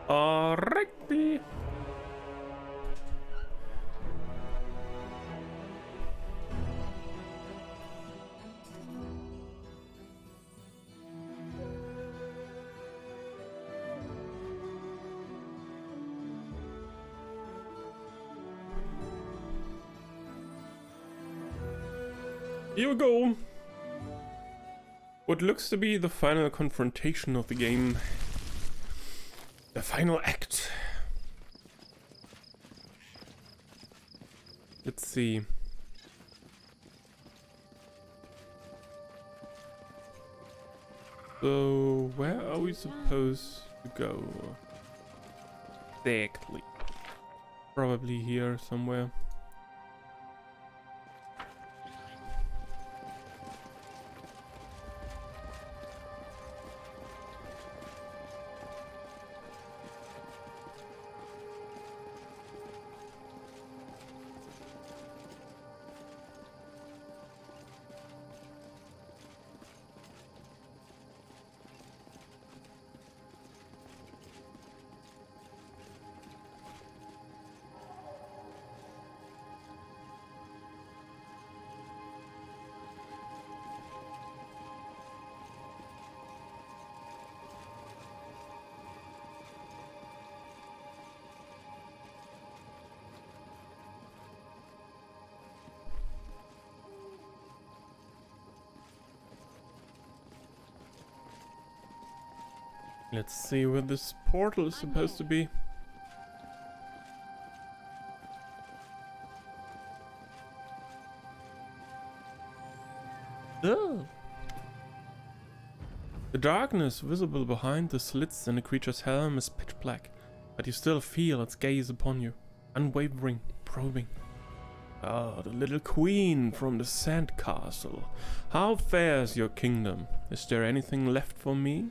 Alrighty. Here we go. What looks to be the final confrontation of the game. The final act. Let's see. So, where are we supposed to go? Exactly. Probably here somewhere. Let's see where this portal is supposed to be. Oh. The darkness visible behind the slits in the creature's helm is pitch black, but you still feel its gaze upon you, unwavering, probing. Ah, the little queen from the sand castle. How fares your kingdom? Is there anything left for me?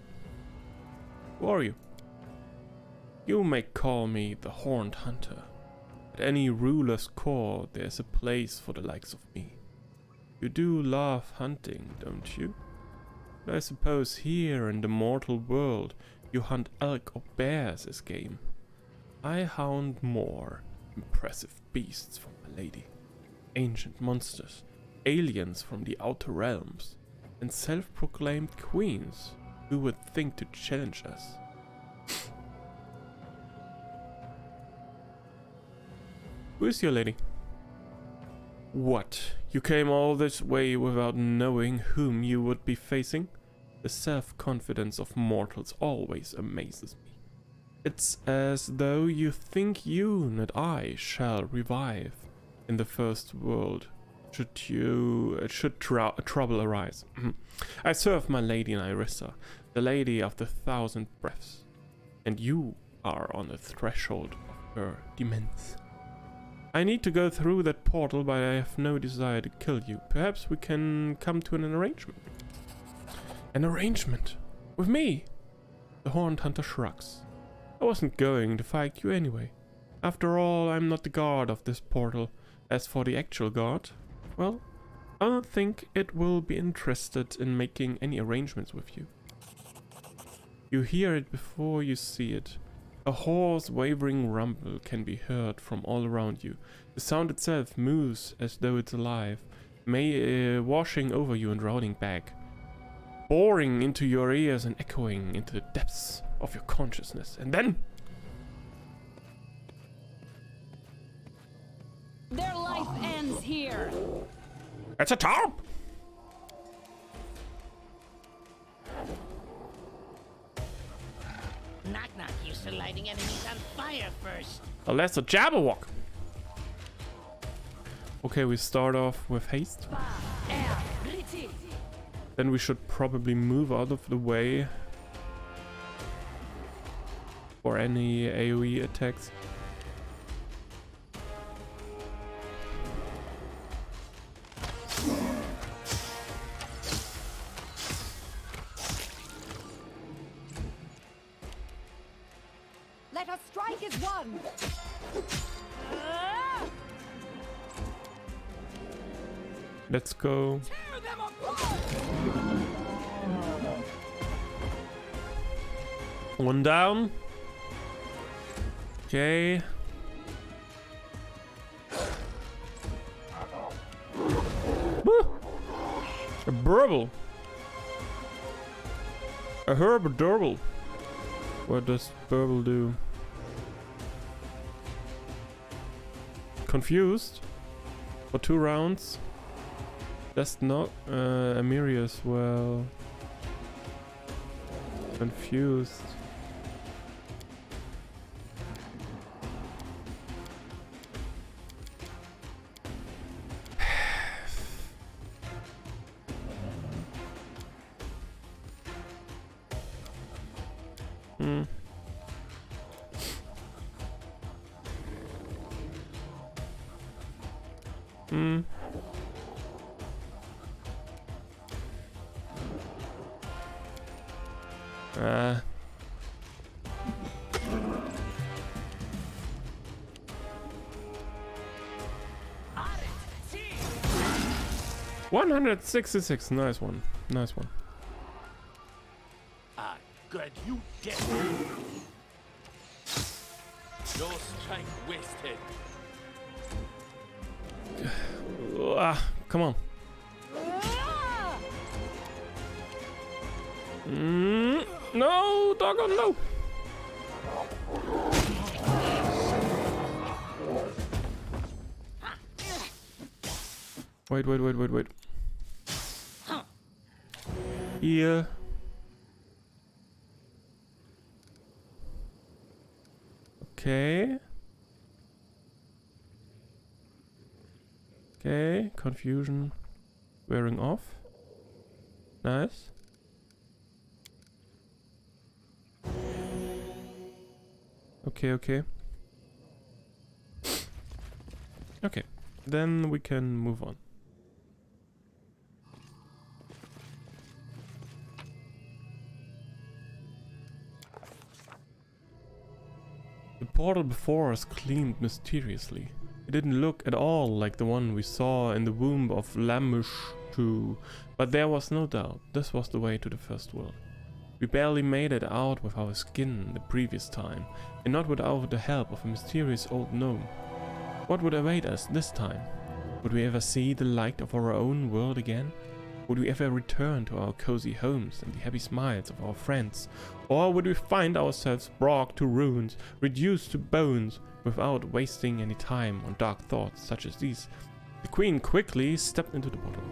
Who are you? You may call me the Horned Hunter. At any ruler's court there's a place for the likes of me. You do love hunting, don't you? But I suppose here in the mortal world you hunt elk or bears as game. I hound more impressive beasts for my lady. Ancient monsters, aliens from the outer realms, and self-proclaimed queens. Who would think to challenge us? Who is your lady? What? You came all this way without knowing whom you would be facing? The self-confidence of mortals always amazes me. It's as though you think you, not I, shall revive in the first world. Should trouble arise. I serve my lady in Irissa, the lady of the thousand breaths, and you are on the threshold of her demons. I need to go through that portal, but I have no desire to kill you. Perhaps we can come to an arrangement. An arrangement? With me? The Horned Hunter shrugs. I wasn't going to fight you anyway. After all, I'm not the guard of this portal. As for the actual guard, well, I don't think it will be interested in making any arrangements with you. You hear it before you see it. A hoarse, wavering rumble can be heard from all around you. The sound itself moves as though it's alive, washing over you and routing back, boring into your ears and echoing into the depths of your consciousness. And then... their life ends here. It's a tarp! Knock knock, used to lighting enemies on fire first. Oh, that's a Jabberwock. Okay, we start off with haste. Then we should probably move out of the way for any AoE attacks. Let us strike as one. Let's go. Tear them apart. One down. Okay. Woo! A burble. A herb durble. What does burble do? Confused? For 2 rounds? That's not Amirius. Well, confused. Hmm. Hmm. Ah. 166. Nice one. Nice one. Ah, good, you did. Your strength wasted. Come on. No, doggone no. Wait. Here. Okay. Okay, confusion wearing off. Nice. Okay. Okay, then we can move on. The portal before us gleamed mysteriously. It didn't look at all like the one we saw in the womb of Lamush 2, but there was no doubt this was the way to the first world. We barely made it out with our skin the previous time, and not without the help of a mysterious old gnome. What would await us this time? Would we ever see the light of our own world again? Would we ever return to our cozy homes and the happy smiles of our friends? Or would we find ourselves brought to ruins, reduced to bones, without wasting any time on dark thoughts such as these? The queen quickly stepped into the portal.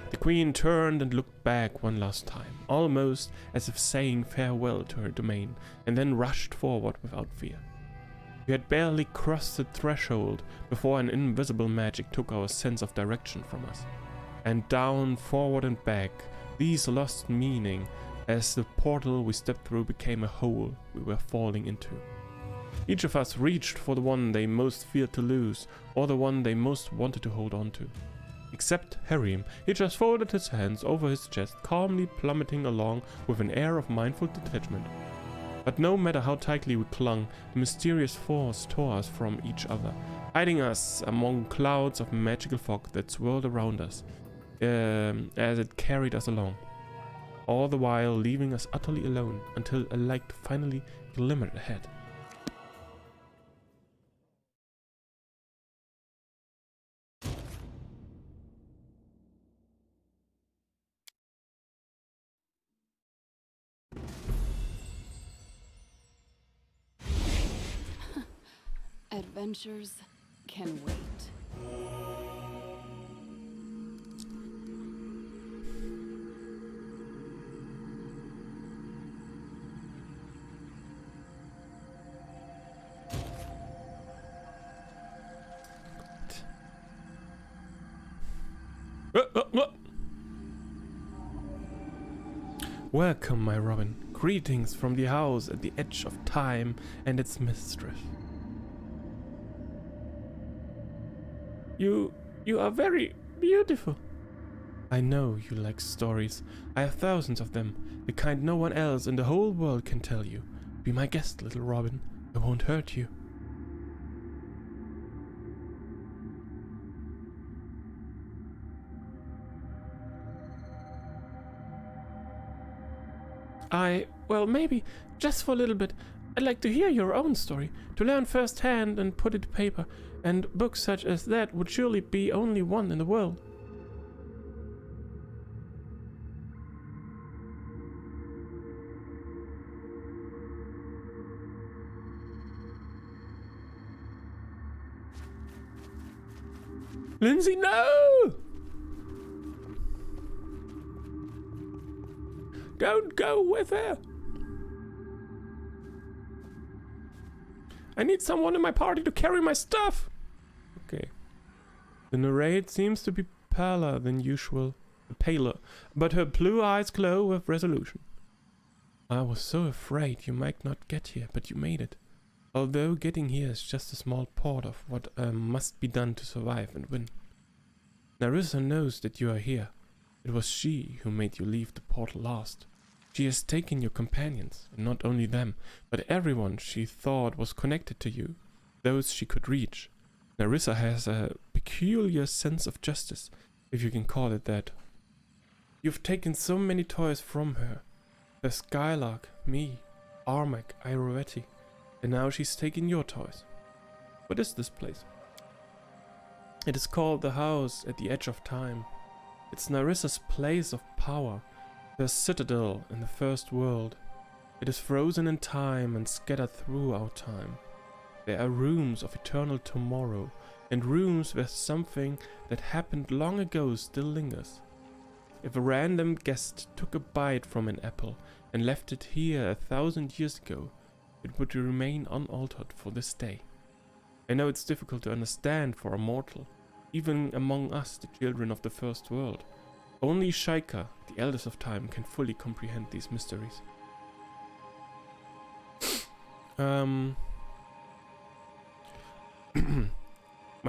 The queen turned and looked back one last time, almost as if saying farewell to her domain, and then rushed forward without fear. We had barely crossed the threshold before an invisible magic took our sense of direction from us. And down, forward and back, these lost meaning as the portal we stepped through became a hole we were falling into. Each of us reached for the one they most feared to lose, or the one they most wanted to hold on to. Except Harim, he just folded his hands over his chest, calmly plummeting along with an air of mindful detachment. But no matter how tightly we clung, the mysterious force tore us from each other, hiding us among clouds of magical fog that swirled around us as it carried us along, all the while leaving us utterly alone until a light finally glimmered ahead. Adventures can wait. Welcome, my Robin. Greetings from the house at the edge of time and its mistress. You are very beautiful. I know you like stories. I have thousands of them, the kind no one else in the whole world can tell you. Be my guest, little Robin. I won't hurt you. Well, maybe, just for a little bit. I'd like to hear your own story, to learn firsthand and put it to paper, and books such as that would surely be only one in the world. Lindsay, no! Don't go with her! I need someone in my party to carry my stuff! Okay. The narrate seems to be paler than usual. Paler, but her blue eyes glow with resolution. I was so afraid you might not get here, but you made it. Although getting here is just a small part of what must be done to survive and win. Narissa knows that you are here. It was she who made you leave the portal last. She has taken your companions, and not only them, but everyone she thought was connected to you, those she could reach. Narissa has a peculiar sense of justice, if you can call it that. You've taken so many toys from her. There's Skylark, me, Armak, Irovetti. And now she's taking your toys. What is this place? It is called the House at the Edge of Time. It's Narissa's place of power, her citadel in the first world. It is frozen in time and scattered throughout time. There are rooms of eternal tomorrow, and rooms where something that happened long ago still lingers. If a random guest took a bite from an apple and left it here 1,000 years ago, it would remain unaltered for this day. I know it's difficult to understand for a mortal, even among us, the children of the first world. Only Shaika, the eldest of time, can fully comprehend these mysteries. My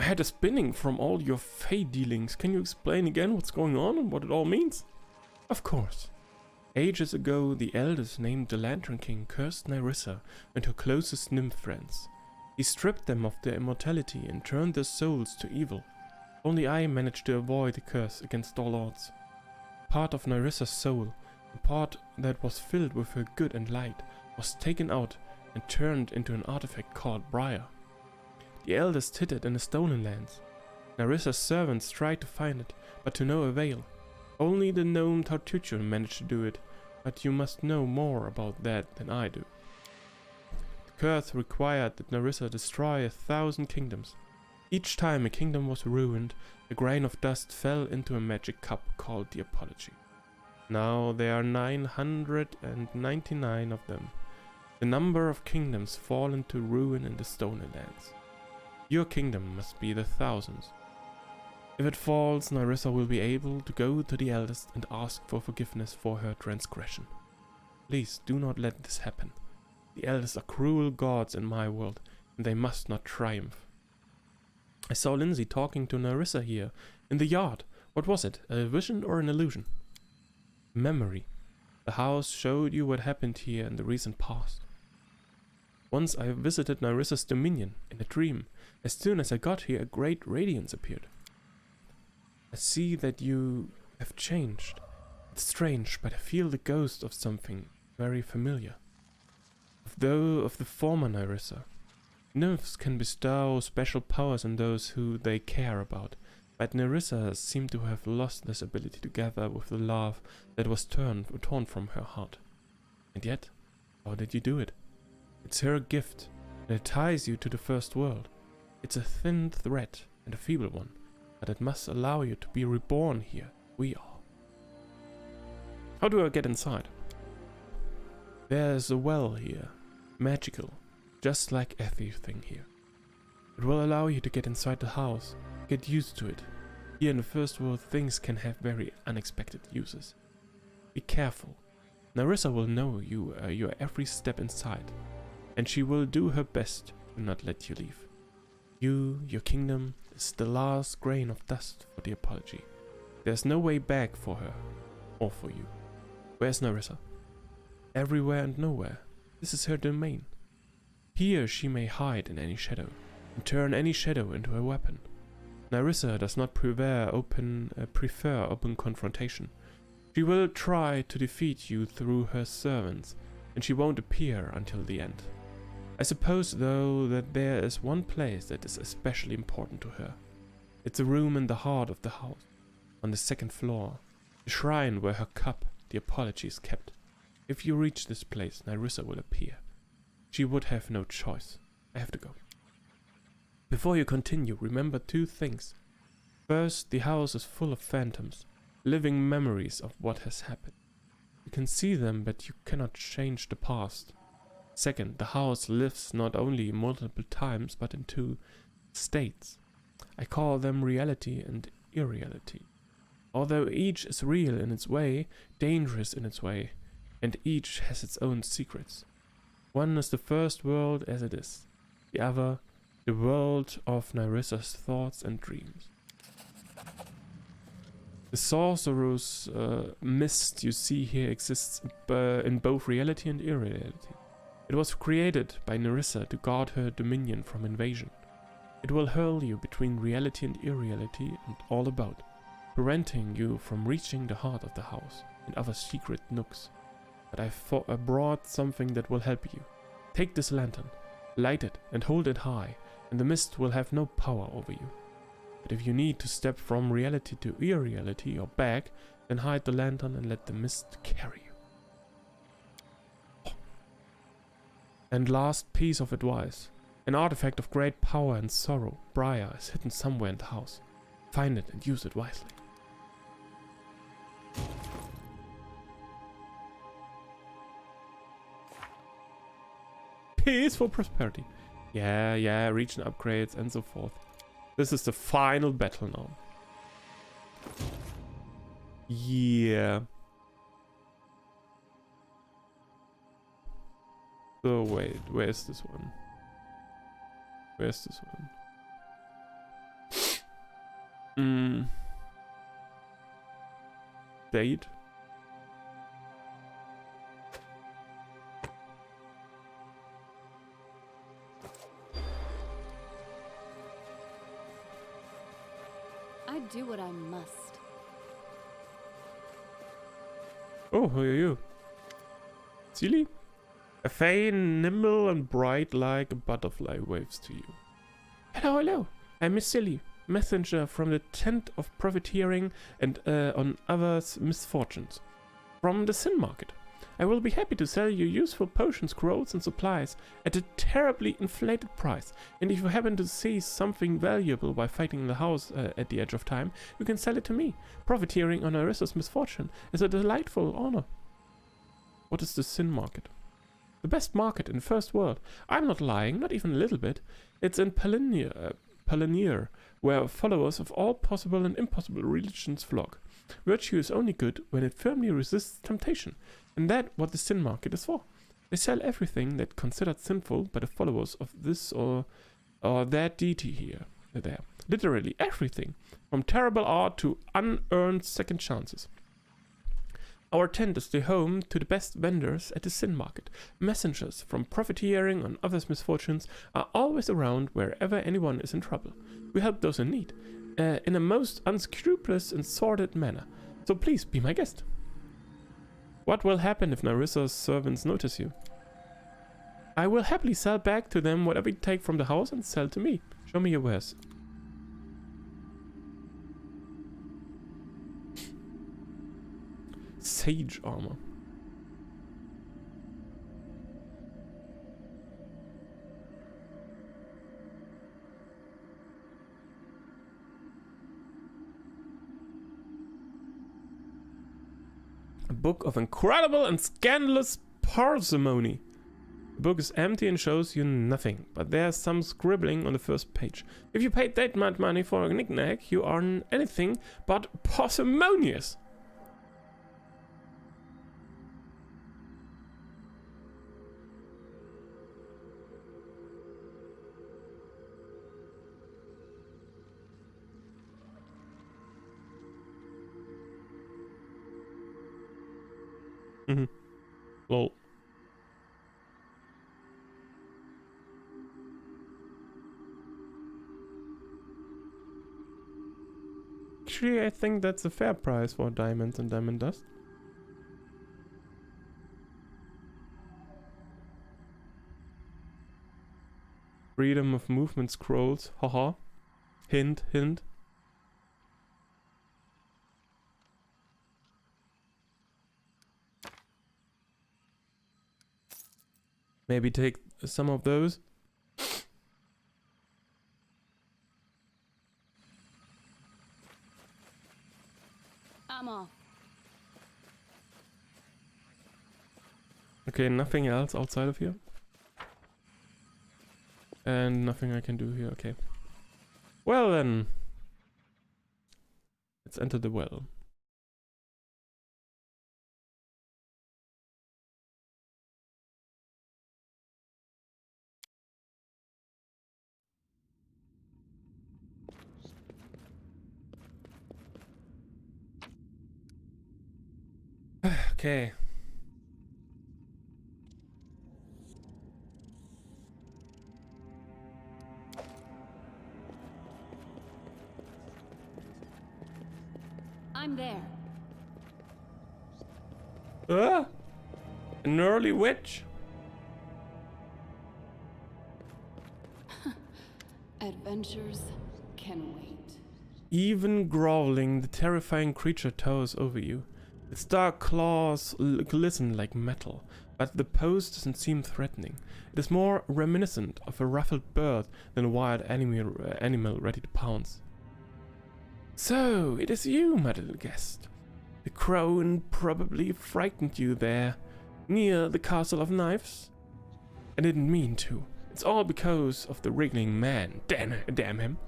head is spinning from all your Fae dealings. Can you explain again what's going on and what it all means? Of course. Ages ago, the elders named the Lantern King cursed Narissa and her closest nymph friends. He stripped them of their immortality and turned their souls to evil. Only I managed to avoid the curse against all odds. Part of Narissa's soul, the part that was filled with her good and light, was taken out and turned into an artifact called Briar. The elders hid it in the Stolen Lands. Narissa's servants tried to find it, but to no avail. Only the gnome Tartuccio managed to do it, but you must know more about that than I do. The curse required that Narissa destroy 1,000 kingdoms. Each time a kingdom was ruined, a grain of dust fell into a magic cup called the Apology. Now there are 999 of them. The number of kingdoms fallen to ruin in the Stolen Lands. Your kingdom must be the 1000th. If it falls, Narissa will be able to go to the eldest and ask for forgiveness for her transgression. Please do not let this happen. The elders are cruel gods in my world, and they must not triumph. I saw Lindsay talking to Narissa here, in the yard. What was it, a vision or an illusion? Memory. The house showed you what happened here in the recent past. Once I visited Narissa's dominion, in a dream. As soon as I got here, a great radiance appeared. I see that you have changed. It's strange, but I feel the ghost of something very familiar. Of the former Narissa. Nymphs can bestow special powers on those who they care about, but Narissa seemed to have lost this ability together with the love that was torn from her heart. And yet, how did you do it? It's her gift, and it ties you to the first world. It's a thin thread and a feeble one, but it must allow you to be reborn here. We are. How do I get inside? There's a well here, magical, just like everything here. It will allow you to get inside the house, get used to it. Here in the first world, things can have very unexpected uses. Be careful. Narissa will know you your every step inside, and she will do her best to not let you leave. Your kingdom, is the last grain of dust for the Apology. There's no way back for her, or for you. Where's Narissa? Everywhere and nowhere. This is her domain. Here she may hide in any shadow, and turn any shadow into a weapon. Narissa does not prefer open confrontation. She will try to defeat you through her servants, and she won't appear until the end. I suppose, though, that there is one place that is especially important to her. It's a room in the heart of the house, on the second floor, the shrine where her cup, the apology, is kept. If you reach this place, Nerissa will appear. She would have no choice. I have to go. Before you continue, remember two things. First, the house is full of phantoms, living memories of what has happened. You can see them, but you cannot change the past. Second, the house lives not only multiple times, but in two states. I call them reality and irreality. Although each is real in its way, dangerous in its way, and each has its own secrets. One is the first world as it is, the other, the world of Nerissa's thoughts and dreams. The sorcerer's mist you see here exists in both reality and irreality. It was created by Nerissa to guard her dominion from invasion. It will hurl you between reality and irreality and all about, preventing you from reaching the heart of the house and other secret nooks. But I brought something that will help you. Take this lantern, light it and hold it high, and the mist will have no power over you. But if you need to step from reality to irreality or back, then hide the lantern and let the mist carry you. And last piece of advice. An artifact of great power and sorrow, Briar, is hidden somewhere in the house. Find it and use it wisely. Peaceful prosperity. Yeah, region upgrades and so forth. This is the final battle now. Yeah. So wait, where's this one? Where's this one? Date? I do what I must. Oh, who are you? Silly? A fae, nimble and bright like a butterfly, waves to you. Hello. I'm Miss Silly, messenger from the tent of profiteering and on others' misfortunes. From the Sin Market. I will be happy to sell you useful potions, scrolls and supplies at a terribly inflated price. And if you happen to see something valuable while fighting in the house at the edge of time, you can sell it to me. Profiteering on Nerissa's misfortune is a delightful honor. What is the Sin Market? The best market in the first world. I'm not lying, not even a little bit. It's in Palanir, where followers of all possible and impossible religions flock. Virtue is only good when it firmly resists temptation, and that's what the Sin Market is for. They sell everything that's considered sinful by the followers of this or that deity there. Literally everything, from terrible art to unearned second chances. Our tent is the home to the best vendors at the Sin Market. Messengers from profiteering on others' misfortunes are always around wherever anyone is in trouble. We help those in need, in a most unscrupulous and sordid manner. So please, be my guest. What will happen if Nerissa's servants notice you? I will happily sell back to them whatever you take from the house and sell to me. Show me your wares. Sage armor. A book of incredible and scandalous parsimony. The book is empty and shows you nothing, but there's some scribbling on the first page. If you paid that much money for a knick-knack, you are anything but parsimonious. Lol. Actually, I think that's a fair price for diamonds and diamond dust. Freedom of movement scrolls. Haha. Hint, hint. Maybe take some of those. I'm off. Okay, nothing else outside of here. And nothing I can do here, okay. Well then. Let's enter the well. Okay. I'm there. Ah! An early witch? Adventures can wait. Even growling, the terrifying creature towers over you. Its dark claws glisten like metal, but the pose doesn't seem threatening. It is more reminiscent of a ruffled bird than a wild animal ready to pounce. So, it is you, my little guest. The crone probably frightened you there, near the Castle of Knives. I didn't mean to. It's all because of the wriggling man. Damn him.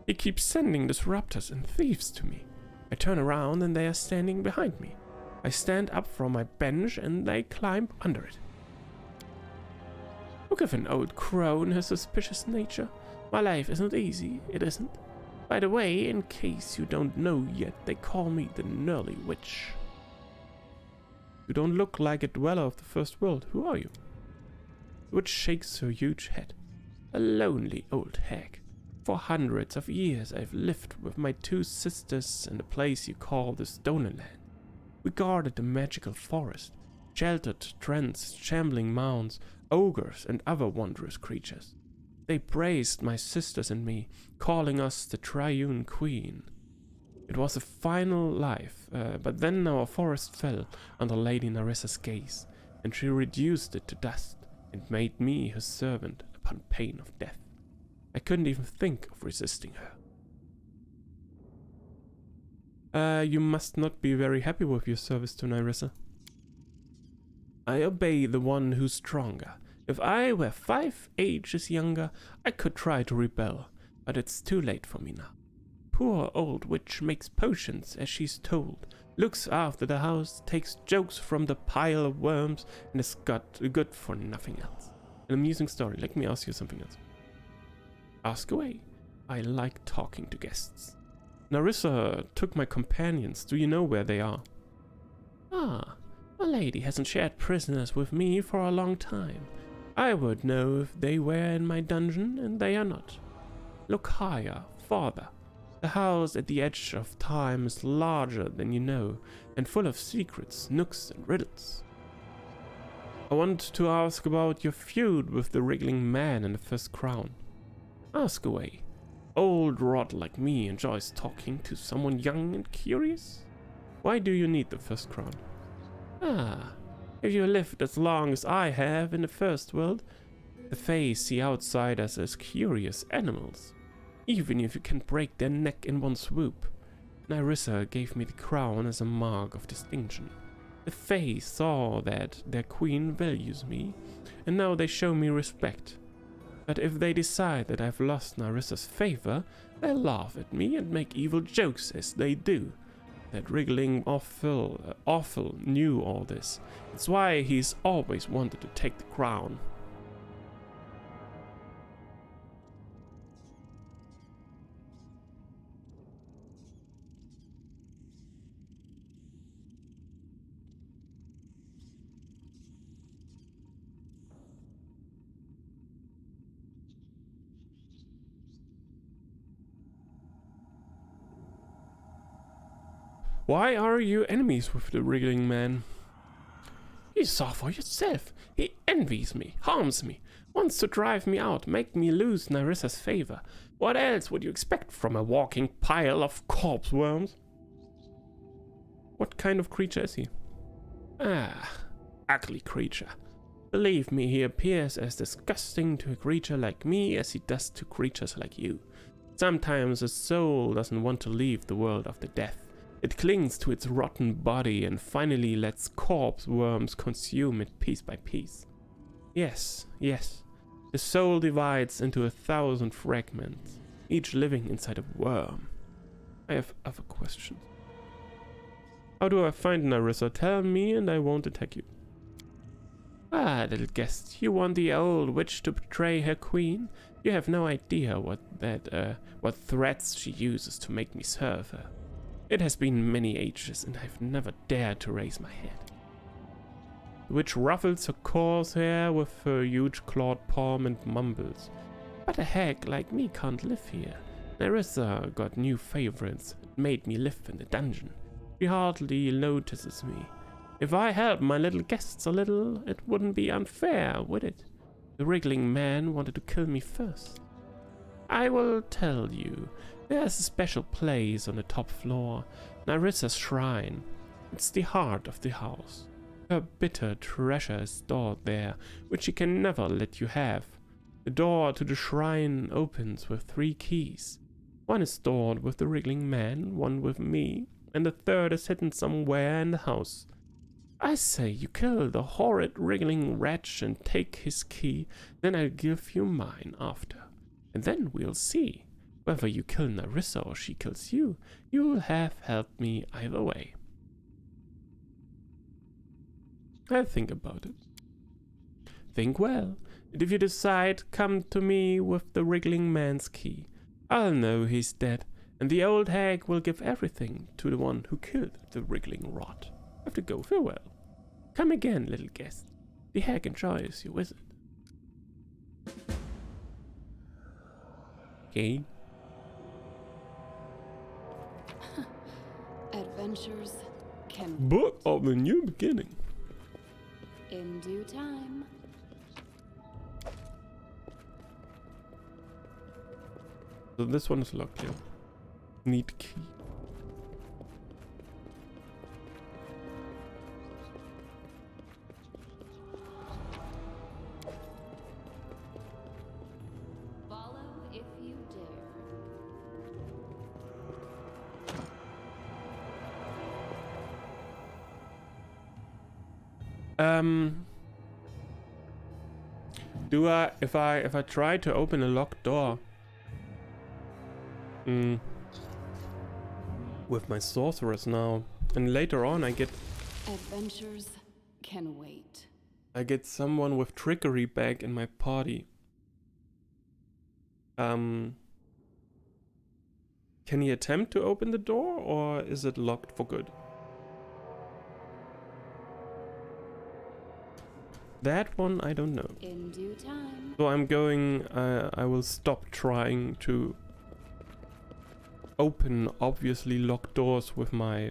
He keeps sending disruptors and thieves to me. I turn around and they are standing behind me. I stand up from my bench and they climb under it. Look at an old crow and her suspicious nature. My life isn't easy, it isn't. By the way, in case you don't know yet, they call me the Gnarly Witch. You don't look like a dweller of the First World. Who are you? The witch shakes her huge head. A lonely old hag. For hundreds of years I've lived with my two sisters in the place you call the Stolen Land. We guarded the magical forest, sheltered trends, shambling mounds, ogres and other wondrous creatures. They praised my sisters and me, calling us the Triune Queen. It was a final life, but then our forest fell under Lady Narissa's gaze, and she reduced it to dust and made me her servant upon pain of death. I couldn't even think of resisting her. You must not be very happy with your service to Narissa. I obey the one who's stronger. If I were 5 ages younger, I could try to rebel, but it's too late for me now. Poor old witch makes potions as she's told, looks after the house, takes jokes from the pile of worms, and is good for nothing else. An amusing story. Let me ask you something else. Ask away. I like talking to guests. Narissa took my companions. Do you know where they are? Ah, a lady hasn't shared prisoners with me for a long time. I would know if they were in my dungeon, and they are not. Look higher, farther. The house at the edge of time is larger than you know, and full of secrets, nooks, and riddles. I want to ask about your feud with the wriggling man in the first crown. Ask away. Old rot like me enjoys talking to someone young and curious. Why do you need the first crown? Ah, if you lived as long as I have in the first world, the Fae see outsiders as curious animals, even if you can break their neck in one swoop. Narissa gave me the crown as a mark of distinction. The Fae saw that their queen values me, and now they show me respect. But if they decide that I've lost Narissa's favor, they'll laugh at me and make evil jokes as they do. That wriggling awful knew all this. It's why he's always wanted to take the crown. Why are you enemies with the wriggling man? You saw for yourself. He envies me, harms me, wants to drive me out, make me lose Narissa's favor. What else would you expect from a walking pile of corpse worms? What kind of creature is he? Ah, ugly creature. Believe me, he appears as disgusting to a creature like me as he does to creatures like you. Sometimes a soul doesn't want to leave the world after death. It clings to its rotten body and finally lets corpse worms consume it piece by piece. Yes, yes, the soul divides into 1,000 fragments, each living inside a worm. I have other questions. How do I find Narissa? Tell me and I won't attack you. Ah, little guest, you want the old witch to betray her queen? You have no idea what threats she uses to make me serve her. It has been many ages and I've never dared to raise my head. The witch ruffles her coarse hair with her huge clawed palm and mumbles. But a hag like me can't live here. Narissa got new favorites. It made me live in the dungeon. She hardly notices me. If I help my little guests a little, it wouldn't be unfair, would it? The wriggling man wanted to kill me first. I will tell you, there's a special place on the top floor, Narissa's shrine. It's the heart of the house. Her bitter treasure is stored there, which she can never let you have. The door to the shrine opens with 3 keys. One is stored with the wriggling man, one with me, and the third is hidden somewhere in the house. I say you kill the horrid wriggling wretch and take his key, then I'll give you mine after. And then we'll see. Whether you kill Narissa or she kills you, you'll have helped me either way. I'll think about it. Think well, and if you decide, come to me with the wriggling man's key. I'll know he's dead, and the old hag will give everything to the one who killed the wriggling rot. I have to go, farewell. Come again, little guest. The hag enjoys your visit. Okay. Adventures can Book of the new beginning. in due time. So this one is locked here. Need key. Follow if you dare. Do I if I try to open a locked door with my sorceress now, and later on I get Adventures can wait. someone with trickery back in my party. Can he attempt to open the door, or is it locked for good? That one I don't know. In due time. So I'm going, I will stop trying to open obviously locked doors with my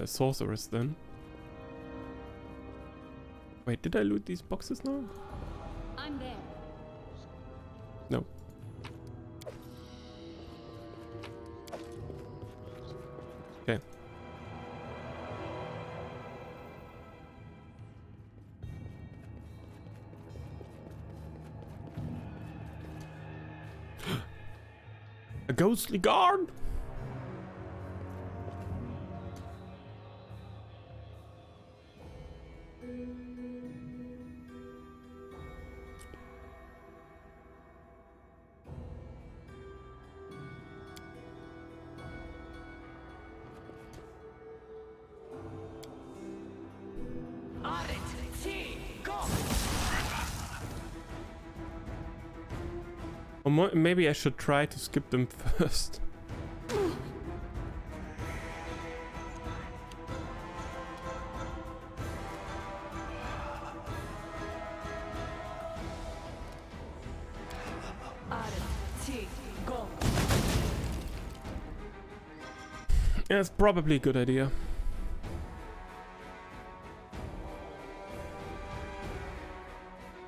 sorceress then. Wait, did I loot these boxes now? I'm there. No. Okay. A ghostly guard? Or maybe I should try to skip them first. Yeah, it's probably a good idea.